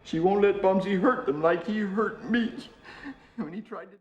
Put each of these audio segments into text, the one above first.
She won't let Bumsy hurt them like he hurt me when he tried to.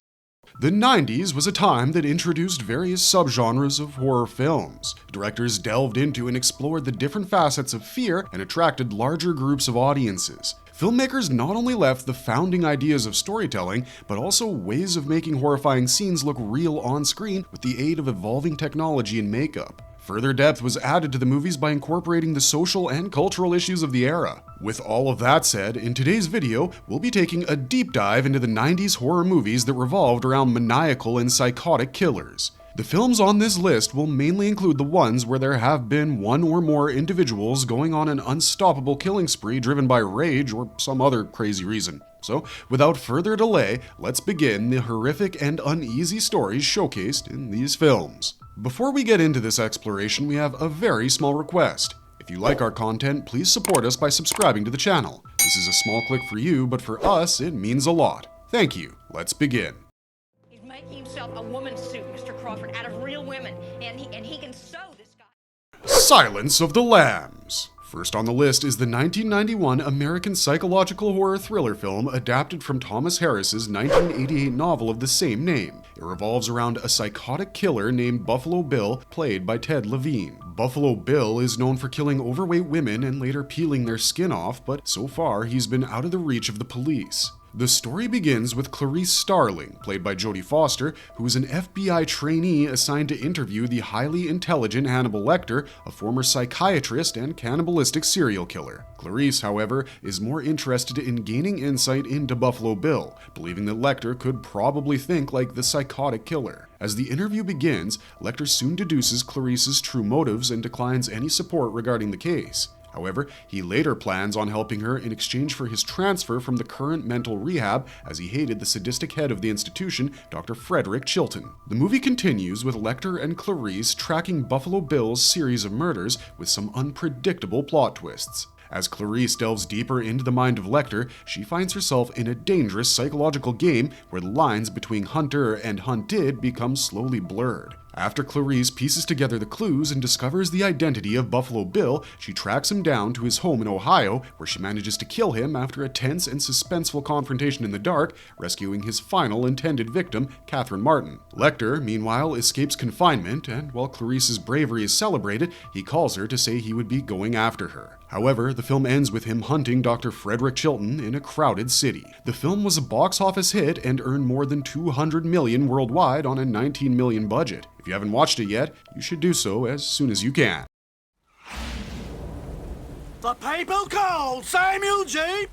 The 90s was a time that introduced various subgenres of horror films. Directors delved into and explored the different facets of fear and attracted larger groups of audiences. Filmmakers not only left the founding ideas of storytelling, but also ways of making horrifying scenes look real on screen with the aid of evolving technology and makeup. Further depth was added to the movies by incorporating the social and cultural issues of the era. With all of that said, in today's video, we'll be taking a deep dive into the 90s horror movies that revolved around maniacal and psychotic killers. The films on this list will mainly include the ones where there have been one or more individuals going on an unstoppable killing spree driven by rage or some other crazy reason. So, without further delay, let's begin the horrific and uneasy stories showcased in these films. Before we get into this exploration, we have a very small request. If you like our content, please support us by subscribing to the channel. This is a small click for you, but for us, it means a lot. Thank you. Let's begin. He's making himself a woman's suit, Mr. Crawford, out of real women, and he can sew this guy. Silence of the Lambs. First on the list is the 1991 American psychological horror thriller film adapted from Thomas Harris's 1988 novel of the same name. It revolves around a psychotic killer named Buffalo Bill, played by Ted Levine. Buffalo Bill is known for killing overweight women and later peeling their skin off, but so far he's been out of the reach of the police. The story begins with Clarice Starling, played by Jodie Foster, who is an FBI trainee assigned to interview the highly intelligent Hannibal Lecter, a former psychiatrist and cannibalistic serial killer. Clarice, however, is more interested in gaining insight into Buffalo Bill, believing that Lecter could probably think like the psychotic killer. As the interview begins, Lecter soon deduces Clarice's true motives and declines any support regarding the case. However, he later plans on helping her in exchange for his transfer from the current mental rehab, as he hated the sadistic head of the institution, Dr. Frederick Chilton. The movie continues with Lecter and Clarice tracking Buffalo Bill's series of murders with some unpredictable plot twists. As Clarice delves deeper into the mind of Lecter, she finds herself in a dangerous psychological game where the lines between hunter and hunted become slowly blurred. After Clarice pieces together the clues and discovers the identity of Buffalo Bill, she tracks him down to his home in Ohio, where she manages to kill him after a tense and suspenseful confrontation in the dark, rescuing his final intended victim, Catherine Martin. Lecter, meanwhile, escapes confinement, and while Clarice's bravery is celebrated, he calls her to say he would be going after her. However, the film ends with him hunting Dr. Frederick Chilton in a crowded city. The film was a box office hit and earned more than $200 million worldwide on a $19 million budget. If you haven't watched it yet, you should do so as soon as you can. The people call Samuel J.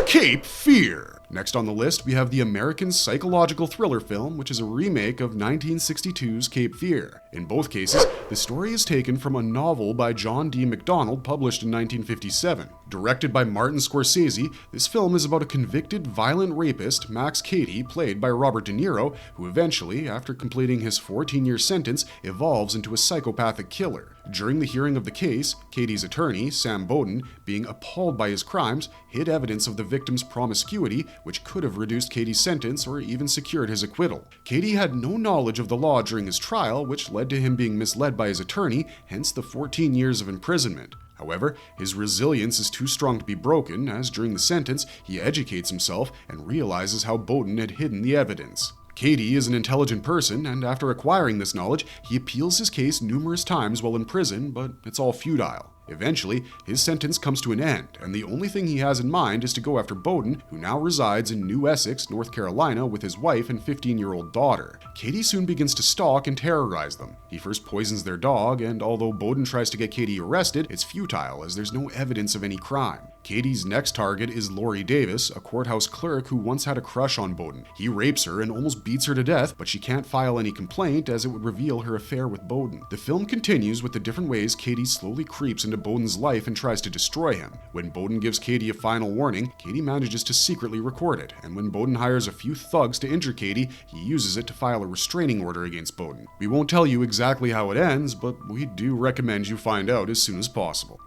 Cape Fear. Next on the list, we have the American psychological thriller film, which is a remake of 1962's Cape Fear. In both cases, the story is taken from a novel by John D. MacDonald published in 1957. Directed by Martin Scorsese, this film is about a convicted violent rapist, Max Cady, played by Robert De Niro, who eventually, after completing his 14-year sentence, evolves into a psychopathic killer. During the hearing of the case, Cady's attorney, Sam Bowden, being appalled by his crimes, hid evidence of the victim's promiscuity, which could have reduced Cady's sentence or even secured his acquittal. Cady had no knowledge of the law during his trial, which led to him being misled by his attorney, hence the 14 years of imprisonment. However, his resilience is too strong to be broken, as during the sentence, he educates himself and realizes how Bowden had hidden the evidence. Cady is an intelligent person, and after acquiring this knowledge, he appeals his case numerous times while in prison, but it's all futile. Eventually, his sentence comes to an end, and the only thing he has in mind is to go after Bowden, who now resides in New Essex, North Carolina, with his wife and 15-year-old daughter. Cady soon begins to stalk and terrorize them. He first poisons their dog, and although Bowden tries to get Cady arrested, it's futile as there's no evidence of any crime. Cady's next target is Lori Davis, a courthouse clerk who once had a crush on Bowden. He rapes her and almost beats her to death, but she can't file any complaint as it would reveal her affair with Bowden. The film continues with the different ways Cady slowly creeps into Bowden's life and tries to destroy him. When Bowden gives Cady a final warning, Cady manages to secretly record it, and when Bowden hires a few thugs to injure Cady, he uses it to file a restraining order against Bowden. We won't tell you exactly how it ends, but we do recommend you find out as soon as possible.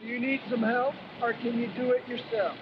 Do you need some help, or can you do it yourself?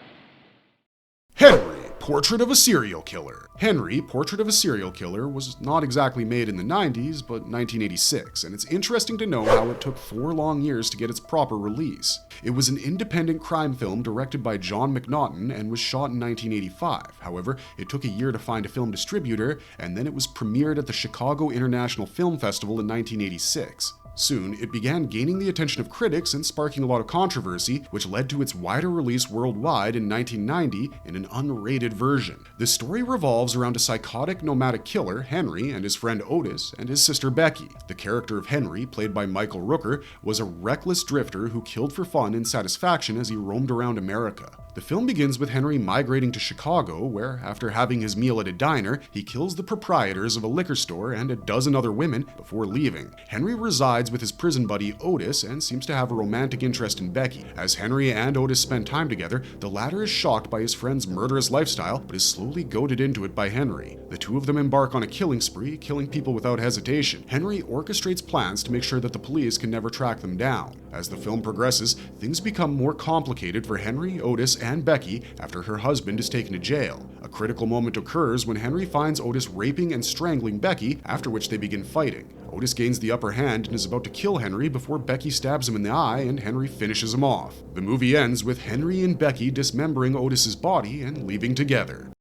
Henry Portrait of a Serial Killer. Henry, Portrait of a Serial Killer was not exactly made in the 90s, but 1986, and it's interesting to know how it took 4 long years to get its proper release. It was an independent crime film directed by John McNaughton and was shot in 1985. However, it took a year to find a film distributor, and then it was premiered at the Chicago International Film Festival in 1986. Soon, it began gaining the attention of critics and sparking a lot of controversy, which led to its wider release worldwide in 1990 in an unrated version. The story revolves around a psychotic nomadic killer, Henry, and his friend Otis, and his sister Becky. The character of Henry, played by Michael Rooker, was a reckless drifter who killed for fun and satisfaction as he roamed around America. The film begins with Henry migrating to Chicago, where, after having his meal at a diner, he kills the proprietors of a liquor store and a dozen other women before leaving. Henry resides with his prison buddy Otis and seems to have a romantic interest in Becky. As Henry and Otis spend time together, the latter is shocked by his friend's murderous lifestyle, but is slowly goaded into it by Henry. The two of them embark on a killing spree, killing people without hesitation. Henry orchestrates plans to make sure that the police can never track them down. As the film progresses, things become more complicated for Henry, Otis, and Becky after her husband is taken to jail. A critical moment occurs when Henry finds Otis raping and strangling Becky, after which they begin fighting. Otis gains the upper hand and is about to kill Henry before Becky stabs him in the eye and Henry finishes him off. The movie ends with Henry and Becky dismembering Otis's body and leaving together.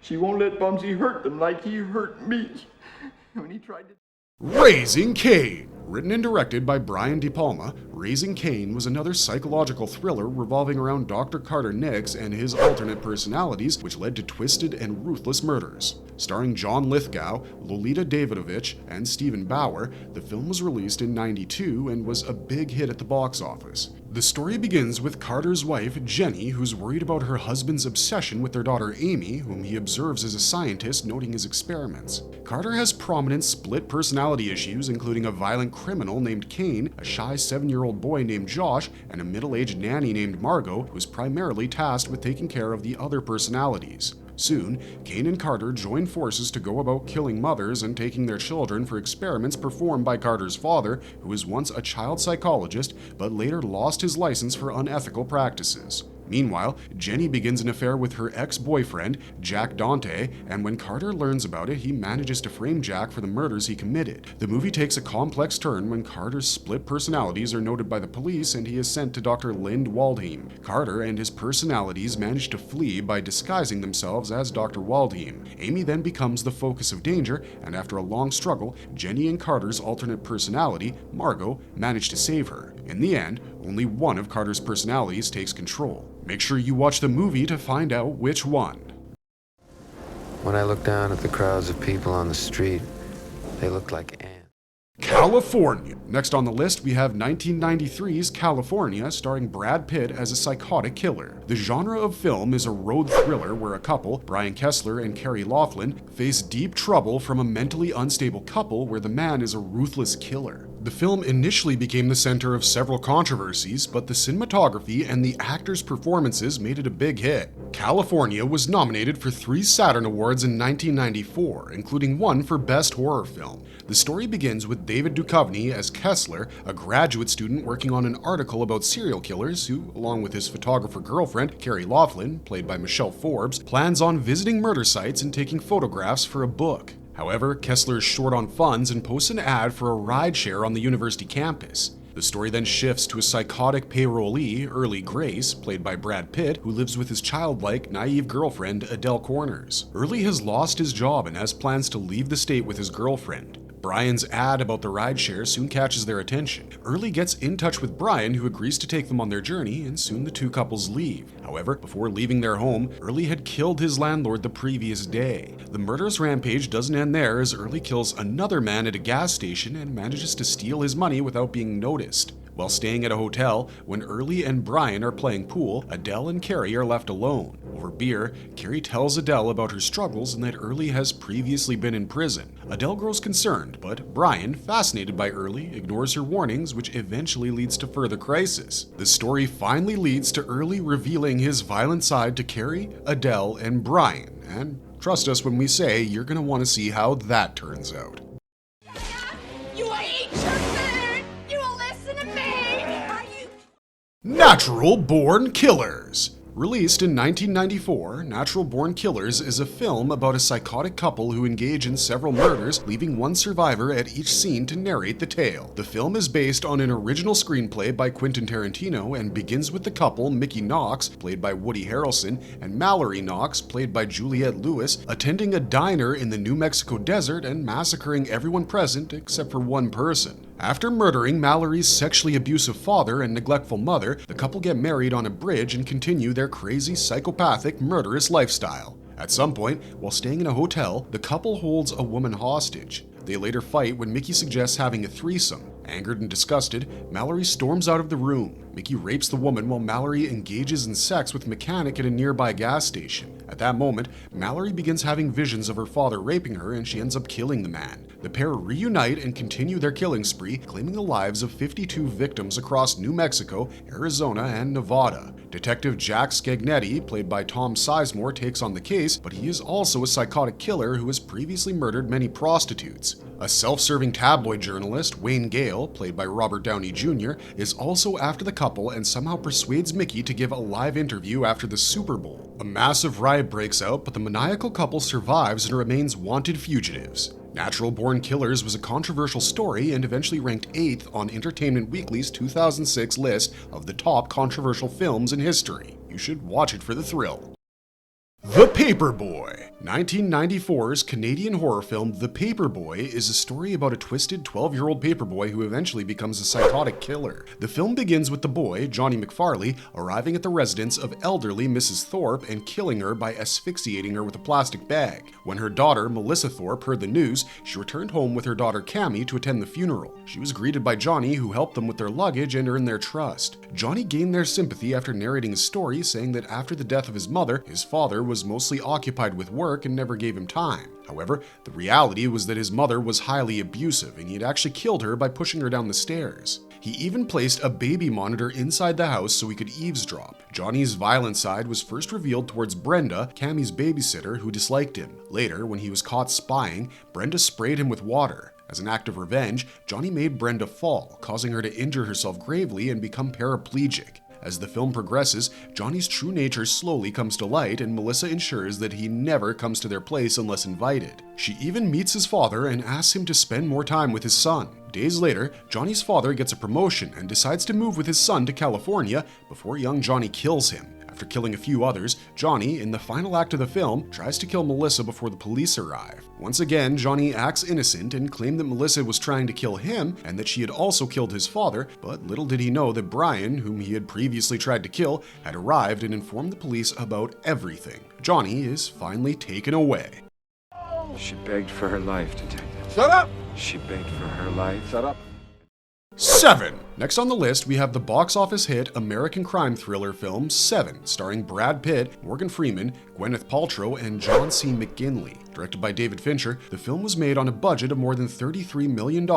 She won't let Bumsy hurt them like he hurt me when he tried to... Raising Kane. Written and directed by Brian De Palma, Raising Kane was another psychological thriller revolving around Dr. Carter Nix and his alternate personalities, which led to twisted and ruthless murders. Starring John Lithgow, Lolita Davidovich, and Stephen Bauer, the film was released in '92 and was a big hit at the box office. The story begins with Carter's wife, Jenny, who's worried about her husband's obsession with their daughter Amy, whom he observes as a scientist noting his experiments. Carter has prominent split personality issues, including a violent criminal named Kane, a shy 7-year-old boy named Josh, and a middle-aged nanny named Margot, who is primarily tasked with taking care of the other personalities. Soon, Kane and Carter join forces to go about killing mothers and taking their children for experiments performed by Carter's father, who was once a child psychologist but later lost his license for unethical practices. Meanwhile, Jenny begins an affair with her ex-boyfriend, Jack Dante, and when Carter learns about it, he manages to frame Jack for the murders he committed. The movie takes a complex turn when Carter's split personalities are noted by the police and he is sent to Dr. Lind Waldheim. Carter and his personalities manage to flee by disguising themselves as Dr. Waldheim. Amy then becomes the focus of danger, and after a long struggle, Jenny and Carter's alternate personality, Margot, manage to save her. In the end, only one of Carter's personalities takes control. Make sure you watch the movie to find out which one. When I look down at the crowds of people on the street, they look like ants. California. Next on the list, we have 1993's California, starring Brad Pitt as a psychotic killer. The genre of film is a road thriller where a couple, Brian Kessler and Carrie Laughlin, face deep trouble from a mentally unstable couple where the man is a ruthless killer. The film initially became the center of several controversies, but the cinematography and the actors' performances made it a big hit. California was nominated for 3 Saturn Awards in 1994, including one for Best Horror Film. The story begins with David Duchovny as Kessler, a graduate student working on an article about serial killers who, along with his photographer girlfriend, Carrie Laughlin, played by Michelle Forbes, plans on visiting murder sites and taking photographs for a book. However, Kessler is short on funds and posts an ad for a rideshare on the university campus. The story then shifts to a psychotic parolee, Early Grace, played by Brad Pitt, who lives with his childlike, naive girlfriend, Adele Corners. Early has lost his job and has plans to leave the state with his girlfriend. Brian's ad about the rideshare soon catches their attention. Early gets in touch with Brian, who agrees to take them on their journey, and soon the two couples leave. However, before leaving their home, Early had killed his landlord the previous day. The murderous rampage doesn't end there, as Early kills another man at a gas station and manages to steal his money without being noticed. While staying at a hotel, when Early and Brian are playing pool, Adele and Carrie are left alone. Over beer, Carrie tells Adele about her struggles and that Early has previously been in prison. Adele grows concerned, but Brian, fascinated by Early, ignores her warnings, which eventually leads to further crisis. The story finally leads to Early revealing his violent side to Carrie, Adele, and Brian, and trust us when we say you're gonna want to see how that turns out. You hate your man! You will listen to me! Are you... Natural Born Killers. Released in 1994, Natural Born Killers is a film about a psychotic couple who engage in several murders, leaving one survivor at each scene to narrate the tale. The film is based on an original screenplay by Quentin Tarantino and begins with the couple Mickey Knox, played by Woody Harrelson, and Mallory Knox, played by Juliette Lewis, attending a diner in the New Mexico desert and massacring everyone present except for one person. After murdering Mallory's sexually abusive father and neglectful mother, the couple get married on a bridge and continue their crazy, psychopathic, murderous lifestyle. At some point, while staying in a hotel, the couple holds a woman hostage. They later fight when Mickey suggests having a threesome. Angered and disgusted, Mallory storms out of the room. Mickey rapes the woman while Mallory engages in sex with a mechanic at a nearby gas station. At that moment, Mallory begins having visions of her father raping her and she ends up killing the man. The pair reunite and continue their killing spree, claiming the lives of 52 victims across New Mexico, Arizona, and Nevada. Detective Jack Scagnetti, played by Tom Sizemore, takes on the case, but he is also a psychotic killer who has previously murdered many prostitutes. A self-serving tabloid journalist, Wayne Gale, played by Robert Downey Jr., is also after the couple and somehow persuades Mickey to give a live interview after the Super Bowl. A massive riot breaks out, but the maniacal couple survives and remains wanted fugitives. Natural Born Killers was a controversial story and eventually ranked 8th on Entertainment Weekly's 2006 list of the top controversial films in history. You should watch it for the thrill. The Paperboy. 1994's Canadian horror film The Paperboy is a story about a twisted 12-year-old paperboy who eventually becomes a psychotic killer. The film begins with the boy, Johnny McFarley, arriving at the residence of elderly Mrs. Thorpe and killing her by asphyxiating her with a plastic bag. When her daughter, Melissa Thorpe, heard the news, she returned home with her daughter Cammie to attend the funeral. She was greeted by Johnny, who helped them with their luggage and earned their trust. Johnny gained their sympathy after narrating his story, saying that after the death of his mother, his father was mostly occupied with work and never gave him time. However, the reality was that his mother was highly abusive and he had actually killed her by pushing her down the stairs. He even placed a baby monitor inside the house so he could eavesdrop. Johnny's violent side was first revealed towards Brenda, Cammie's babysitter, who disliked him. Later, when he was caught spying, Brenda sprayed him with water. As an act of revenge, Johnny made Brenda fall, causing her to injure herself gravely and become paraplegic. As the film progresses, Johnny's true nature slowly comes to light, and Melissa ensures that he never comes to their place unless invited. She even meets his father and asks him to spend more time with his son. Days later, Johnny's father gets a promotion and decides to move with his son to California before young Johnny kills him. After killing a few others, Johnny, in the final act of the film, tries to kill Melissa before the police arrive. Once again, Johnny acts innocent and claimed that Melissa was trying to kill him and that she had also killed his father, but little did he know that Brian, whom he had previously tried to kill, had arrived and informed the police about everything. Johnny is finally taken away. She begged for her life, Detective. Shut up! She begged for her life. Shut up. 7. Next on the list, we have the box office hit American crime thriller film Seven, starring Brad Pitt, Morgan Freeman, Gwyneth Paltrow, and John C. McGinley. Directed by David Fincher, the film was made on a budget of more than $33 million and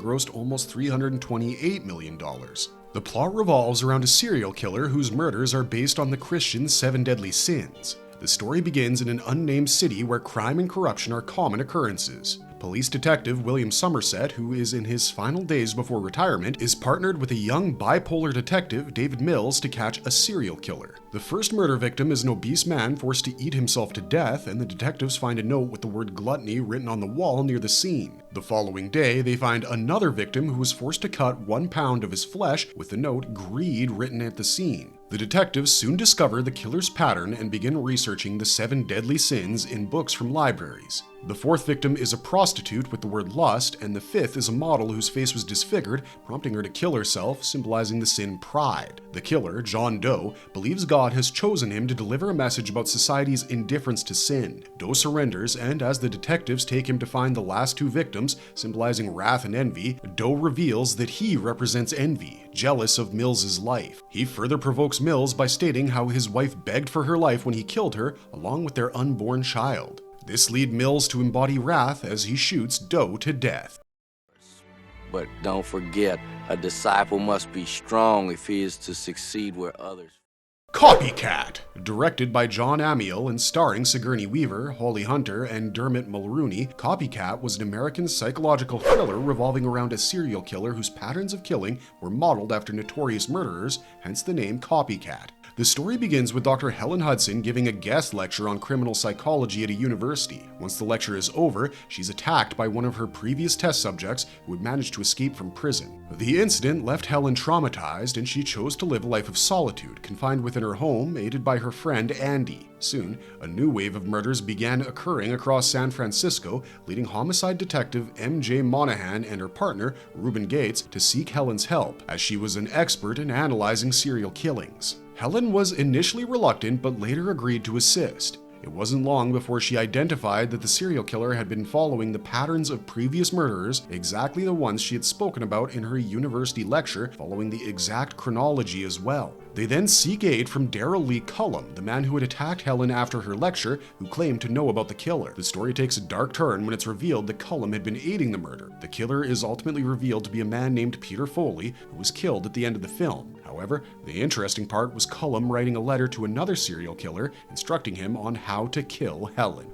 grossed almost $328 million. The plot revolves around a serial killer whose murders are based on the Christian 7 deadly sins. The story begins in an unnamed city where crime and corruption are common occurrences. Police detective William Somerset, who is in his final days before retirement, is partnered with a young bipolar detective, David Mills, to catch a serial killer. The first murder victim is an obese man forced to eat himself to death, and the detectives find a note with the word gluttony written on the wall near the scene. The following day, they find another victim who was forced to cut 1 pound of his flesh with the note greed written at the scene. The detectives soon discover the killer's pattern and begin researching the 7 deadly sins in books from libraries. The 4th victim is a prostitute with the word lust, and the 5th is a model whose face was disfigured, prompting her to kill herself, symbolizing the sin pride. The killer, John Doe, believes God has chosen him to deliver a message about society's indifference to sin. Doe surrenders, and as the detectives take him to find the last 2 victims, symbolizing wrath and envy, Doe reveals that he represents envy, jealous of Mills's life. He further provokes Mills by stating how his wife begged for her life when he killed her, along with their unborn child. This leads Mills to embody wrath as he shoots Doe to death. But don't forget, a disciple must be strong if he is to succeed where others... Copycat, directed by John Amiel and starring Sigourney Weaver, Holly Hunter, and Dermot Mulroney, Copycat was an American psychological thriller revolving around a serial killer whose patterns of killing were modeled after notorious murderers, hence the name Copycat. The story begins with Dr. Helen Hudson giving a guest lecture on criminal psychology at a university. Once the lecture is over, she's attacked by one of her previous test subjects who had managed to escape from prison. The incident left Helen traumatized, and she chose to live a life of solitude, confined within her home, aided by her friend Andy. Soon, a new wave of murders began occurring across San Francisco, leading homicide detective M.J. Monahan and her partner, Reuben Gates, to seek Helen's help, as she was an expert in analyzing serial killings. Helen was initially reluctant, but later agreed to assist. It wasn't long before she identified that the serial killer had been following the patterns of previous murderers, exactly the ones she had spoken about in her university lecture, following the exact chronology as well. They then seek aid from Daryl Lee Cullum, the man who had attacked Helen after her lecture, who claimed to know about the killer. The story takes a dark turn when it's revealed that Cullum had been aiding the murder. The killer is ultimately revealed to be a man named Peter Foley, who was killed at the end of the film. However, the interesting part was Cullum writing a letter to another serial killer, instructing him on how to kill Helen.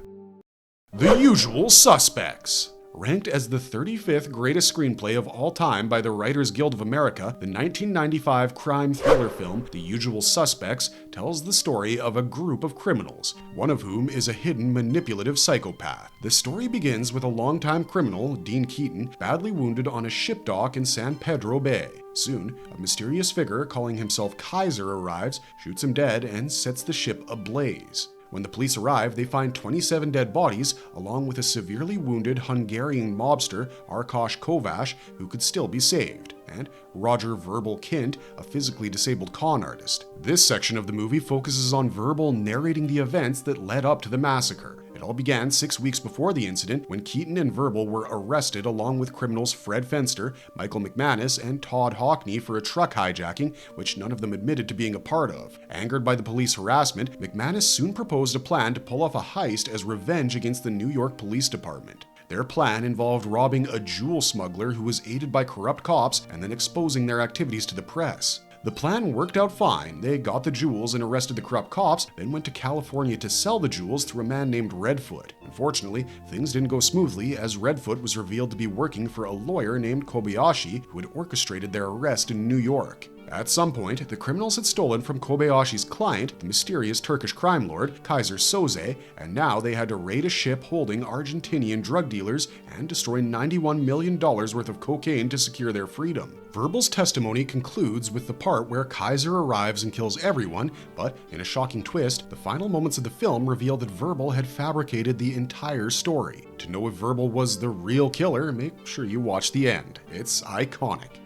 The Usual Suspects. Ranked as the 35th greatest screenplay of all time by the Writers Guild of America, the 1995 crime thriller film The Usual Suspects tells the story of a group of criminals, one of whom is a hidden manipulative psychopath. The story begins with a longtime criminal, Dean Keaton, badly wounded on a ship dock in San Pedro Bay. Soon, a mysterious figure calling himself Kaiser arrives, shoots him dead, and sets the ship ablaze. When the police arrive, they find 27 dead bodies, along with a severely wounded Hungarian mobster, Arkosh Kovacs, who could still be saved, and Roger Verbal Kint, a physically disabled con artist. This section of the movie focuses on Verbal narrating the events that led up to the massacre. It all began 6 weeks before the incident, when Keaton and Verbal were arrested along with criminals Fred Fenster, Michael McManus, and Todd Hockney for a truck hijacking, which none of them admitted to being a part of. Angered by the police harassment, McManus soon proposed a plan to pull off a heist as revenge against the New York Police Department. Their plan involved robbing a jewel smuggler who was aided by corrupt cops and then exposing their activities to the press. The plan worked out fine. They got the jewels and arrested the corrupt cops, then went to California to sell the jewels through a man named Redfoot. Unfortunately, things didn't go smoothly, as Redfoot was revealed to be working for a lawyer named Kobayashi, who had orchestrated their arrest in New York. At some point, the criminals had stolen from Kobayashi's client, the mysterious Turkish crime lord, Kaiser Soze, and now they had to raid a ship holding Argentinian drug dealers and destroy $91 million worth of cocaine to secure their freedom. Verbal's testimony concludes with the part where Kaiser arrives and kills everyone, but in a shocking twist, the final moments of the film reveal that Verbal had fabricated the entire story. To know if Verbal was the real killer, make sure you watch the end. It's iconic.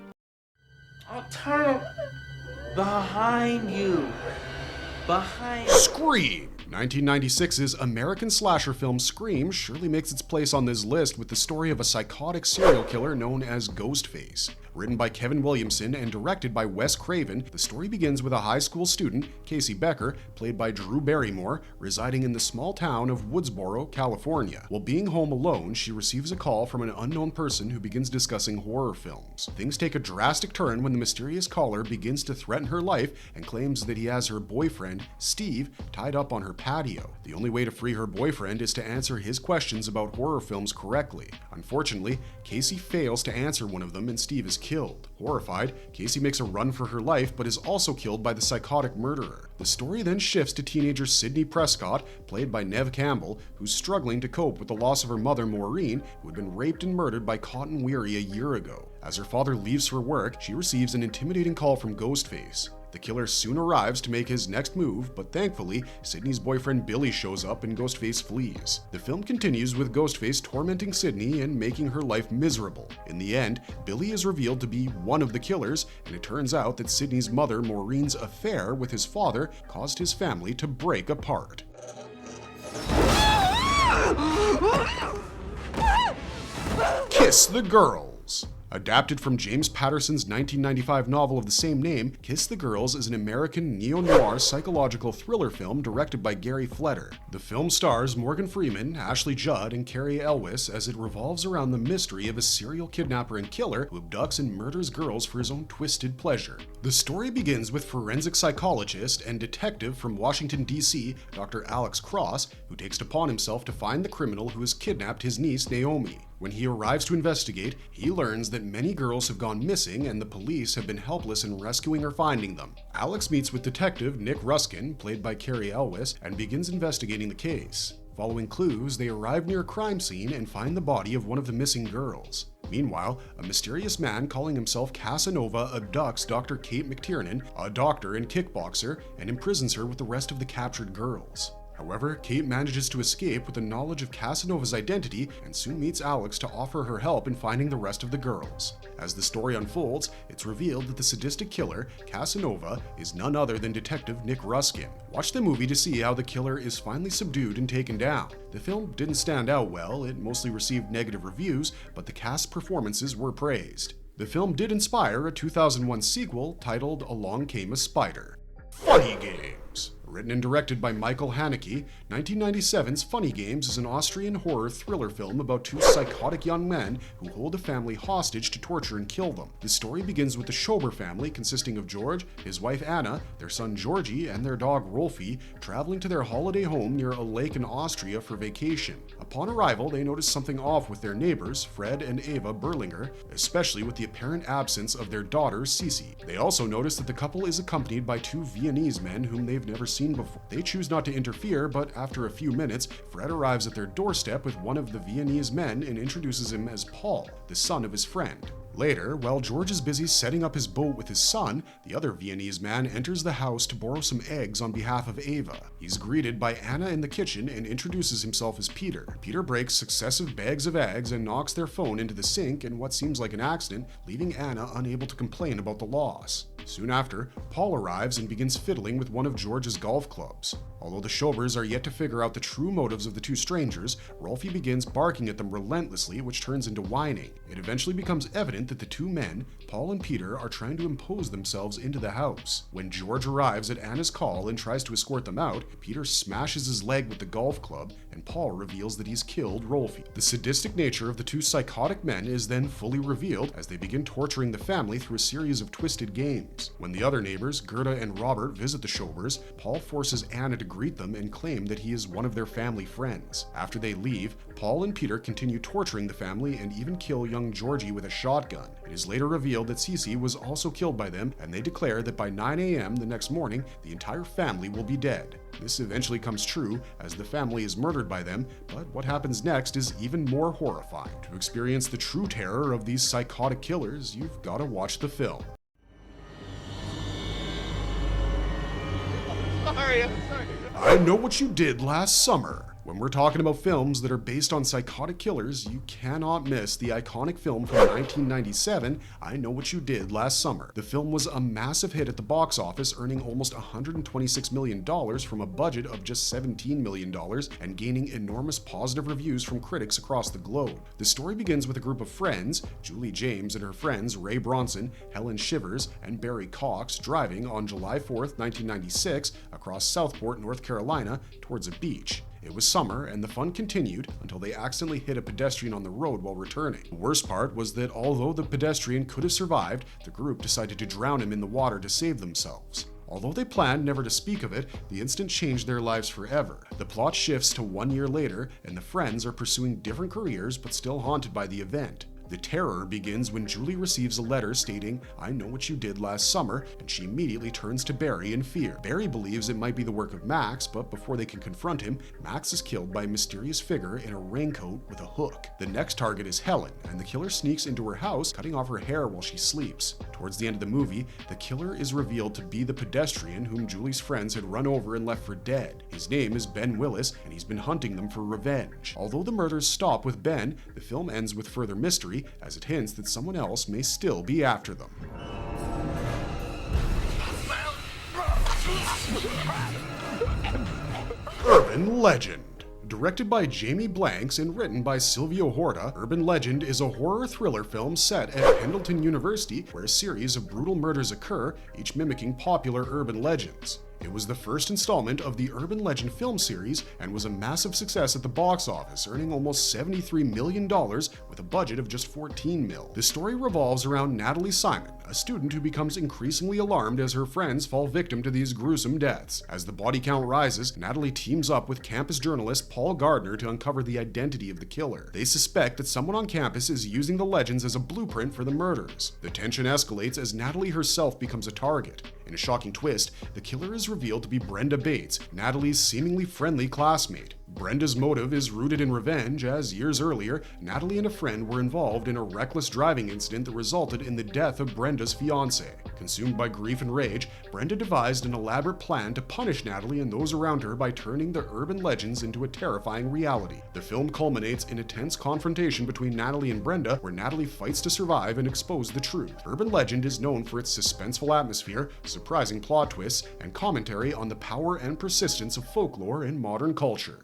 I'll turn behind you. Behind. Scream! 1996's American slasher film Scream surely makes its place on this list with the story of a psychotic serial killer known as Ghostface. Written by Kevin Williamson and directed by Wes Craven, the story begins with a high school student, Casey Becker, played by Drew Barrymore, residing in the small town of Woodsboro, California. While being home alone, she receives a call from an unknown person who begins discussing horror films. Things take a drastic turn when the mysterious caller begins to threaten her life and claims that he has her boyfriend, Steve, tied up on her patio. The only way to free her boyfriend is to answer his questions about horror films correctly. Unfortunately, Casey fails to answer one of them and Steve is killed. Horrified, Casey makes a run for her life but is also killed by the psychotic murderer. The story then shifts to teenager Sydney Prescott, played by Neve Campbell, who's struggling to cope with the loss of her mother Maureen, who had been raped and murdered by Cotton Weary a year ago. As her father leaves for work, she receives an intimidating call from Ghostface. The killer soon arrives to make his next move, but thankfully, Sydney's boyfriend Billy shows up and Ghostface flees. The film continues with Ghostface tormenting Sydney and making her life miserable. In the end, Billy is revealed to be one of the killers, and it turns out that Sydney's mother Maureen's affair with his father caused his family to break apart. Kiss the Girls. Adapted from James Patterson's 1995 novel of the same name, Kiss the Girls is an American neo-noir psychological thriller film directed by Gary Fleder. The film stars Morgan Freeman, Ashley Judd, and Carrie Elwes as it revolves around the mystery of a serial kidnapper and killer who abducts and murders girls for his own twisted pleasure. The story begins with forensic psychologist and detective from Washington, D.C., Dr. Alex Cross, who takes it upon himself to find the criminal who has kidnapped his niece, Naomi. When he arrives to investigate, he learns that many girls have gone missing and the police have been helpless in rescuing or finding them. Alex meets with Detective Nick Ruskin, played by Carrie Elwes, and begins investigating the case. Following clues, they arrive near a crime scene and find the body of one of the missing girls. Meanwhile, a mysterious man calling himself Casanova abducts Dr. Kate McTiernan, a doctor and kickboxer, and imprisons her with the rest of the captured girls. However, Kate manages to escape with the knowledge of Casanova's identity and soon meets Alex to offer her help in finding the rest of the girls. As the story unfolds, it's revealed that the sadistic killer, Casanova, is none other than Detective Nick Ruskin. Watch the movie to see how the killer is finally subdued and taken down. The film didn't stand out well, it mostly received negative reviews, but the cast's performances were praised. The film did inspire a 2001 sequel titled Along Came a Spider. Funny Games. Written and directed by Michael Haneke, 1997's Funny Games is an Austrian horror thriller film about two psychotic young men who hold a family hostage to torture and kill them. The story begins with the Schober family consisting of George, his wife Anna, their son Georgie, and their dog Rolfie traveling to their holiday home near a lake in Austria for vacation. Upon arrival, they notice something off with their neighbors, Fred and Eva Berlinger, especially with the apparent absence of their daughter Cece. They also notice that the couple is accompanied by two Viennese men whom they've never seen before. They choose not to interfere, but after a few minutes, Fred arrives at their doorstep with one of the Viennese men and introduces him as Paul, the son of his friend. Later, while George is busy setting up his boat with his son, the other Viennese man enters the house to borrow some eggs on behalf of Eva. He's greeted by Anna in the kitchen and introduces himself as Peter. Peter breaks successive bags of eggs and knocks their phone into the sink in what seems like an accident, leaving Anna unable to complain about the loss. Soon after, Paul arrives and begins fiddling with one of George's golf clubs. Although the Schobers are yet to figure out the true motives of the two strangers, Rolfie begins barking at them relentlessly, which turns into whining. It eventually becomes evident that the two men, Paul and Peter, are trying to impose themselves into the house. When George arrives at Anna's call and tries to escort them out, Peter smashes his leg with the golf club, and Paul reveals that he's killed Rolfie. The sadistic nature of the two psychotic men is then fully revealed as they begin torturing the family through a series of twisted games. When the other neighbors, Gerda and Robert, visit the Schobers, Paul forces Anna to greet them and claim that he is one of their family friends. After they leave, Paul and Peter continue torturing the family and even kill young Georgie with a shotgun. It is later revealed that Cece was also killed by them, and they declare that by 9 a.m. the next morning, the entire family will be dead. This eventually comes true as the family is murdered by them, but what happens next is even more horrifying. To experience the true terror of these psychotic killers, you've got to watch the film. I Know What You Did Last Summer. When we're talking about films that are based on psychotic killers, you cannot miss the iconic film from 1997, I Know What You Did Last Summer. The film was a massive hit at the box office, earning almost $126 million from a budget of just $17 million and gaining enormous positive reviews from critics across the globe. The story begins with a group of friends, Julie James and her friends Ray Bronson, Helen Shivers, and Barry Cox, driving on July 4th, 1996, across Southport, North Carolina, towards a beach. It was summer, and the fun continued until they accidentally hit a pedestrian on the road while returning. The worst part was that although the pedestrian could have survived, the group decided to drown him in the water to save themselves. Although they planned never to speak of it, the incident changed their lives forever. The plot shifts to 1 year later, and the friends are pursuing different careers but still haunted by the event. The terror begins when Julie receives a letter stating, I know what you did last summer, and she immediately turns to Barry in fear. Barry believes it might be the work of Max, but before they can confront him, Max is killed by a mysterious figure in a raincoat with a hook. The next target is Helen, and the killer sneaks into her house, cutting off her hair while she sleeps. Towards the end of the movie, the killer is revealed to be the pedestrian whom Julie's friends had run over and left for dead. His name is Ben Willis, and he's been hunting them for revenge. Although the murders stop with Ben, the film ends with further mystery, as it hints that someone else may still be after them. Urban Legend. Directed by Jamie Blanks and written by Silvio Horta, Urban Legend is a horror thriller film set at Pendleton University where a series of brutal murders occur, each mimicking popular urban legends. It was the first installment of the urban legend film series and was a massive success at the box office, earning almost $73 million with a budget of just $14 million. The story revolves around Natalie Simon, a student who becomes increasingly alarmed as her friends fall victim to these gruesome deaths. As the body count rises, Natalie teams up with campus journalist Paul Gardner to uncover the identity of the killer. They suspect that someone on campus is using the legends as a blueprint for the murders. The tension escalates as Natalie herself becomes a target. In a shocking twist, the killer is revealed to be Brenda Bates, Natalie's seemingly friendly classmate. Brenda's motive is rooted in revenge, as years earlier, Natalie and a friend were involved in a reckless driving incident that resulted in the death of Brenda's fiancé. Consumed by grief and rage, Brenda devised an elaborate plan to punish Natalie and those around her by turning the urban legends into a terrifying reality. The film culminates in a tense confrontation between Natalie and Brenda, where Natalie fights to survive and expose the truth. Urban legend is known for its suspenseful atmosphere, surprising plot twists, and commentary on the power and persistence of folklore in modern culture.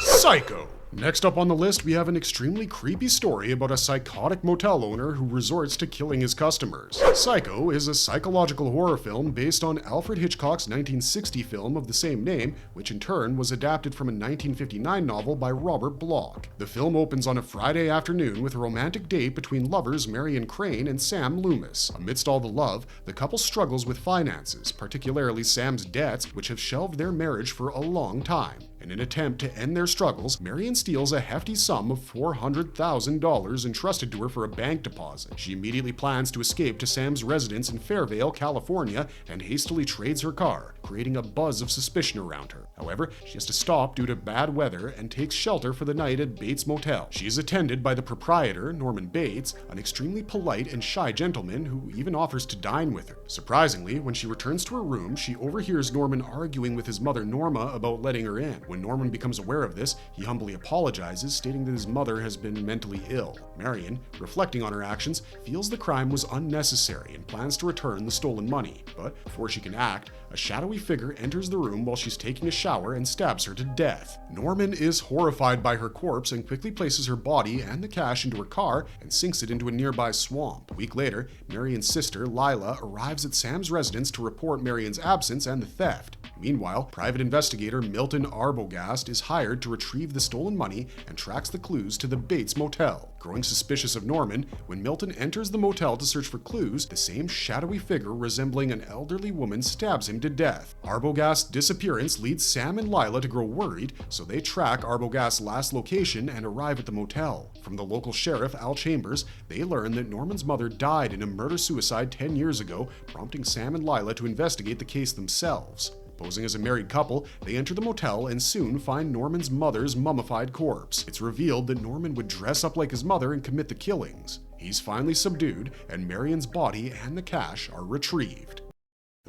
Psycho. Next up on the list, we have an extremely creepy story about a psychotic motel owner who resorts to killing his customers. Psycho is a psychological horror film based on Alfred Hitchcock's 1960 film of the same name, which in turn was adapted from a 1959 novel by Robert Bloch. The film opens on a Friday afternoon with a romantic date between lovers Marion Crane and Sam Loomis. Amidst all the love, the couple struggles with finances, particularly Sam's debts, which have shelved their marriage for a long time. In an attempt to end their struggles, Marion steals a hefty sum of $400,000 entrusted to her for a bank deposit. She immediately plans to escape to Sam's residence in Fairvale, California, and hastily trades her car, creating a buzz of suspicion around her. However, she has to stop due to bad weather and takes shelter for the night at Bates Motel. She is attended by the proprietor, Norman Bates, an extremely polite and shy gentleman who even offers to dine with her. Surprisingly, when she returns to her room, she overhears Norman arguing with his mother Norma about letting her in. When Norman becomes aware of this, he humbly apologizes, stating that his mother has been mentally ill. Marion, reflecting on her actions, feels the crime was unnecessary and plans to return the stolen money. But before she can act, a shadowy figure enters the room while she's taking a shower and stabs her to death. Norman is horrified by her corpse and quickly places her body and the cash into her car and sinks it into a nearby swamp. A week later, Marion's sister, Lila, arrives at Sam's residence to report Marion's absence and the theft. Meanwhile, private investigator Milton Arbogast is hired to retrieve the stolen money and tracks the clues to the Bates Motel. Growing suspicious of Norman, when Milton enters the motel to search for clues, the same shadowy figure resembling an elderly woman stabs him to death. Arbogast's disappearance leads Sam and Lila to grow worried, so they track Arbogast's last location and arrive at the motel. From the local sheriff, Al Chambers, they learn that Norman's mother died in a murder-suicide 10 years ago, prompting Sam and Lila to investigate the case themselves. Posing as a married couple, they enter the motel and soon find Norman's mother's mummified corpse. It's revealed that Norman would dress up like his mother and commit the killings. He's finally subdued, and Marion's body and the cash are retrieved.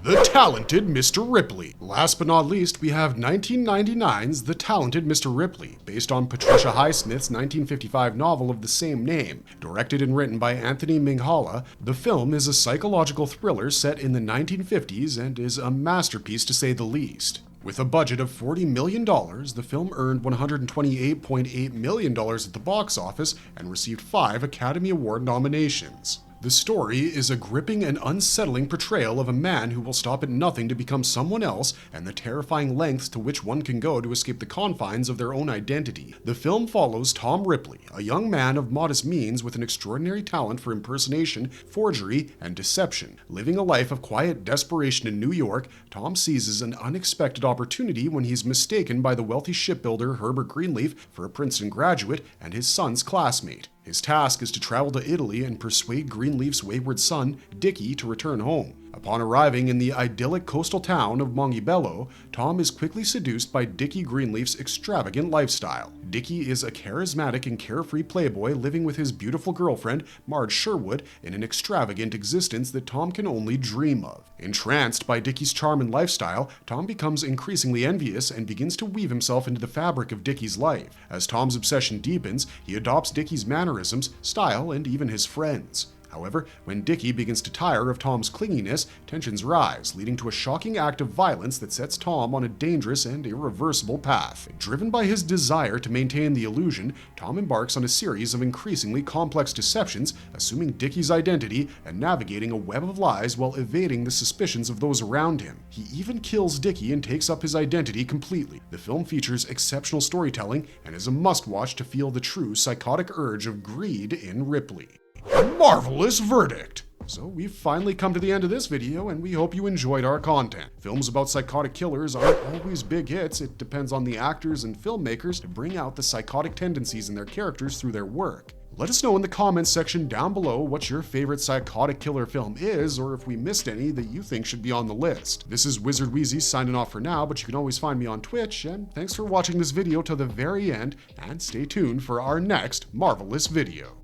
The Talented Mr. Ripley. Last but not least, we have 1999's The Talented Mr. Ripley, based on Patricia Highsmith's 1955 novel of the same name. Directed and written by Anthony Minghala, the film is a psychological thriller set in the 1950s and is a masterpiece to say the least. With a budget of $40 million, the film earned $128.8 million at the box office and received 5 Academy Award nominations. The story is a gripping and unsettling portrayal of a man who will stop at nothing to become someone else and the terrifying lengths to which one can go to escape the confines of their own identity. The film follows Tom Ripley, a young man of modest means with an extraordinary talent for impersonation, forgery, and deception. Living a life of quiet desperation in New York, Tom seizes an unexpected opportunity when he's mistaken by the wealthy shipbuilder Herbert Greenleaf for a Princeton graduate and his son's classmate. His task is to travel to Italy and persuade Greenleaf's wayward son, Dickie, to return home. Upon arriving in the idyllic coastal town of Mongebello, Tom is quickly seduced by Dickie Greenleaf's extravagant lifestyle. Dickie is a charismatic and carefree playboy living with his beautiful girlfriend, Marge Sherwood, in an extravagant existence that Tom can only dream of. Entranced by Dickie's charm and lifestyle, Tom becomes increasingly envious and begins to weave himself into the fabric of Dickie's life. As Tom's obsession deepens, he adopts Dickie's mannerisms, style, and even his friends. However, when Dickie begins to tire of Tom's clinginess, tensions rise, leading to a shocking act of violence that sets Tom on a dangerous and irreversible path. Driven by his desire to maintain the illusion, Tom embarks on a series of increasingly complex deceptions, assuming Dickie's identity and navigating a web of lies while evading the suspicions of those around him. He even kills Dickie and takes up his identity completely. The film features exceptional storytelling and is a must-watch to feel the true psychotic urge of greed in Ripley. Marvelous verdict! So we've finally come to the end of this video, and we hope you enjoyed our content. Films about psychotic killers aren't always big hits. It depends on the actors and filmmakers to bring out the psychotic tendencies in their characters through their work. Let us know in the comments section down below what your favorite psychotic killer film is, or if we missed any that you think should be on the list. This is Wizard Wheezy signing off for now, but you can always find me on Twitch, and thanks for watching this video to the very end, and stay tuned for our next marvelous video.